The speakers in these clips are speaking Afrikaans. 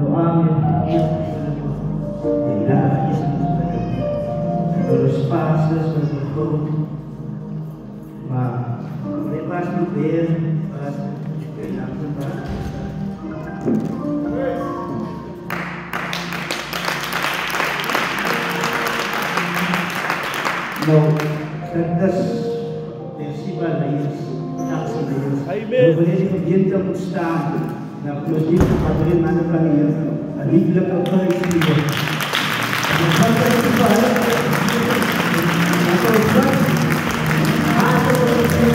doa met die laag is los passes met de grond. Maar ik was proberen, was ik nou, dat is principal na yun. Amen. Kung hindi ka staan, na kung hindi ka patuloy na kaniya, aligla ka pa rin siya. Ang pagkakas pa, nasa usap, ato ko siya.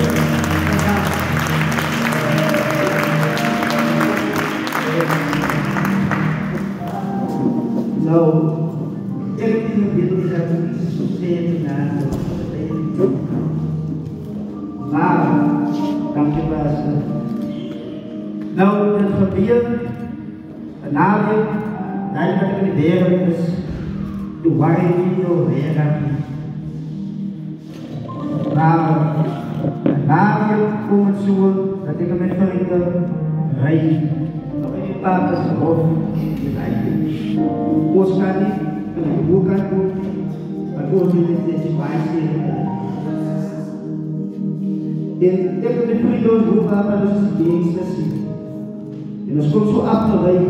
Now, everything you do is that you sustain na dank je pastor. Nou, het gebied, de naam, daar ik in de wereld is, de waarheid door wereld. Maar, de naam komt zo, dat ik met vrienden rijd. Nog een paar is hoofd, die rijden. Oscar niet, een boek aan doen, maar ook niet in deze wijze. En ik heb de vrienden hoe we dat is dienst zien. En als komt zo achterbij,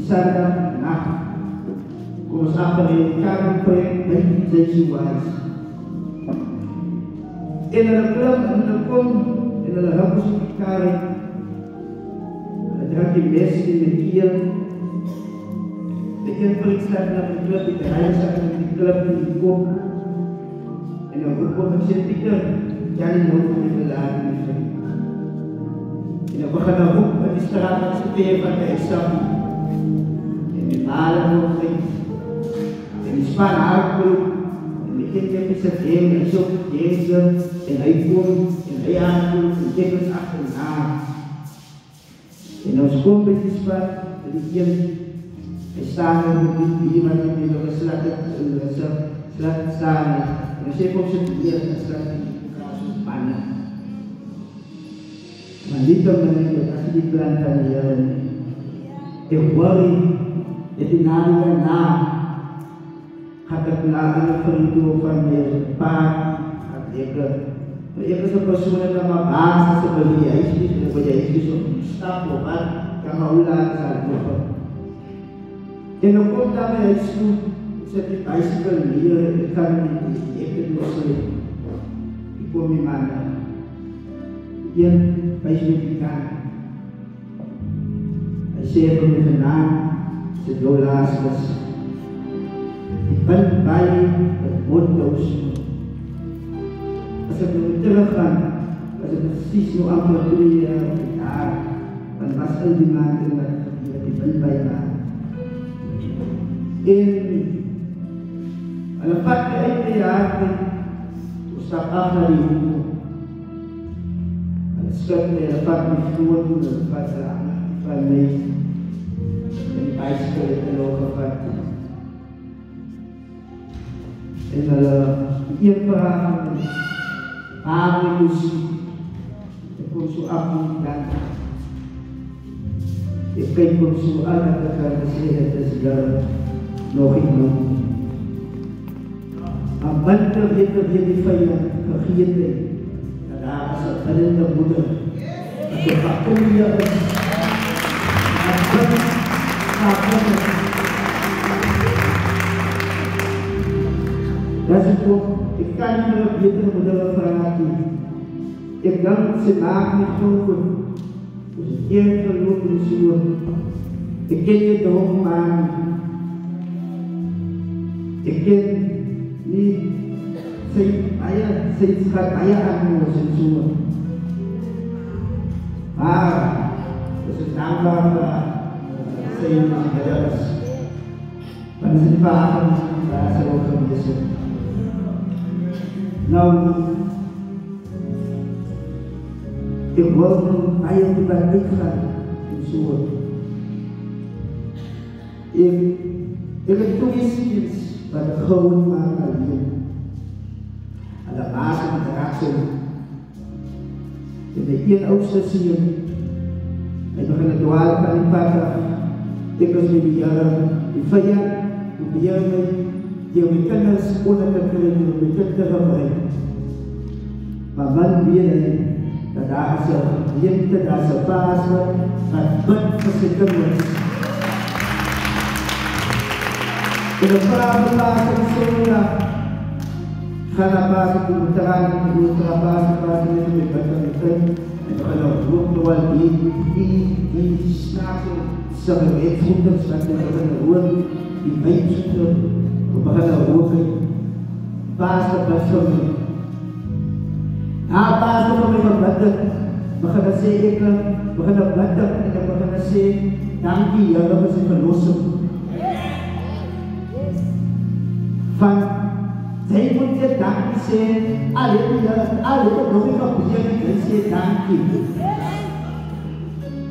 sana na. Kom eens achterbij, kan project bij deze wijze. En dan kom en dan helpen ze elkaar. Dan draag je mes in de kiel. De een staat naar de club, de andere staat naar de club in de kop. En dan kom ik zitten Pieter. Jangan lupa dibelah ini. Ini bukan aku beristirahat setiap pada esok. Ini malam mungkin. Ini sepan aku. Ini kita bisa jeng esok jeng dan iPhone dan ayahku jeng aku nak. Ini uskum berispat sedikit. Istana di mana di lokasi selatan sana. Ini saya pun sedikit selatan. Maldito mengenai kasih di pelantan yang worry itu nari na kata pelajaran perhitungan yang pak mereka seperti nama bahasa seperti istri sebagai istri staf obat kama ulang saat itu. Dan hukum kami itu seperti bicycle dia ikan itu dua hukum mana yang paisikan saya berkenan sedolas berbagai berbodos sebelum terlepas persis nu apa dunia kita dan pasal di mana kita berbagai in alapat keayaan ustaz ahli sekarang dia dapat disuruh pada family dan bicycle itu lokal. Dan ia paham ilusi kursu api dan ikai kursu anak akan sehat segala nohik. Abantar itu dia difayar kekhidmat. Ada yang muda, ada pakulia, ada apa? Dan itu ikan yang lebih muda lagi, ikan senang itu pun, ikan terlalu bersuara, ikan itu man, ikan ni saya sekat ayah semua. Senambah saya ada pada sifat bahasa lokal biasa. Now, the world ayah dibandingkan semua. Itu isi pada kaum kalian. Ada bahasa interaksi. Jadi ia ausasian. Ay baka nagawa pa rin para Because we die vijand, die my kinders ondergekry en my kinders gebruik. Maar wat weet hy, dat daar is 'n gemeente, daar is 'n paas wat bid vir sy kinders. En 'n vraag in Sondag, gaan na paas toe moet gaan, moet na paas net met bid aan die kind, en we gaan ook nog wel die snaakse sigaretvoeters wat we gaan rook, die wijnzoeter, we gaan roken, paas dat bid vir my. Paas dat vir my van bid, we gaan sê ek, we gaan bid en we gaan sê, dankie Here vir sy verlossing. Van sy moet jy dankie sê, al het nog nie geprobeer en sê dankie.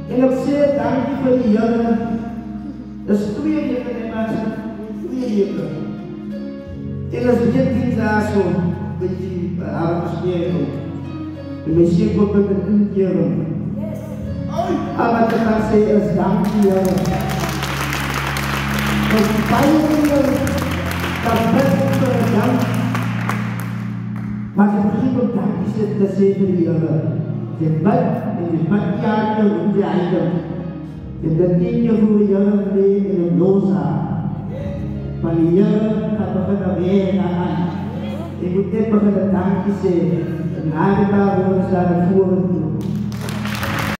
En ek sê dankie vir die Here. Dis 2 weke in mense, 2 weke. En as jy dit daar so, bietjie afgespreek ook. En my sê ook met 'n inkering. Maar wat ek sê is dankie Here. Want baie dinge dat bid vir dank. Maar ek begin ook dankie sê te sê vir die Here. Jy bid en jy bid jaar om die eigen. En dat ding jy voor die Here vlee en een losa. Van die Here gaat begin weer aan. Ek moet net begin dankie sê. En na die dag hoor ons daar voor toe.